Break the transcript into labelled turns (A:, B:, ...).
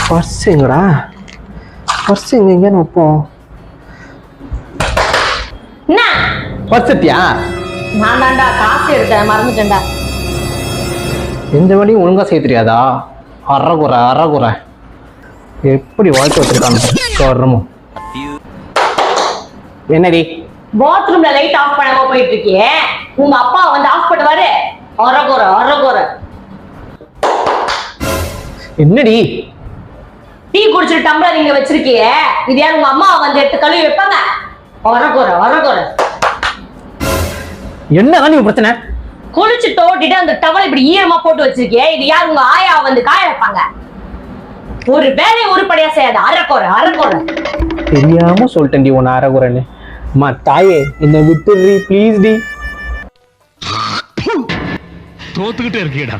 A: Purse எங்கடா? Purse எங்கன்னு வைப்போம்.
B: என்ன
A: பர்ஸ் எத்தியா?
B: நான் தான்டா காசு எடுத்தேன், மறந்துட்டேன்டா.
A: எந்த வழியும் ஒழுங்கா செய்ய தெரியாதா? அறகுறை எப்படி வாழ்க்கை வச்சிருக்கான்னு. என்னடி
B: பாத்ரூம்ல லைட் ஆஃப் பண்ணாம போயிட்டு இருக்கியே, உங்க அப்பா வந்து ஆஃப் பண்ணுவாரு. அறகுறை
A: என்னடி?
B: டீ குடிச்சிட்டு டம்ளர் இங்க வச்சிருக்கியே, இது யார் உங்க அம்மா வந்து எடுத்து கழுவி வைப்பாங்க? அறகுறை
A: என்னதான் நீ பிரச்சனை?
B: குளிச்சு தோட்டிட்டு அந்த டவல் இப்படி ஈரமா போட்டு வச்சிருக்கியே, இது யார் உங்க ஆயா வந்து காய வைப்பாங்க? ஒரு வேலையை உருப்படியா செய்யாத. அறகுறை
A: தெரியாம சொல்லிட்டேன்டி உன்னை அறகுறைன்னு. அம்மா தாயே, என்னை விட்டுடுறி ப்ளீஸ் டி.
C: தோத்துக்கிட்டே இருக்கீடா.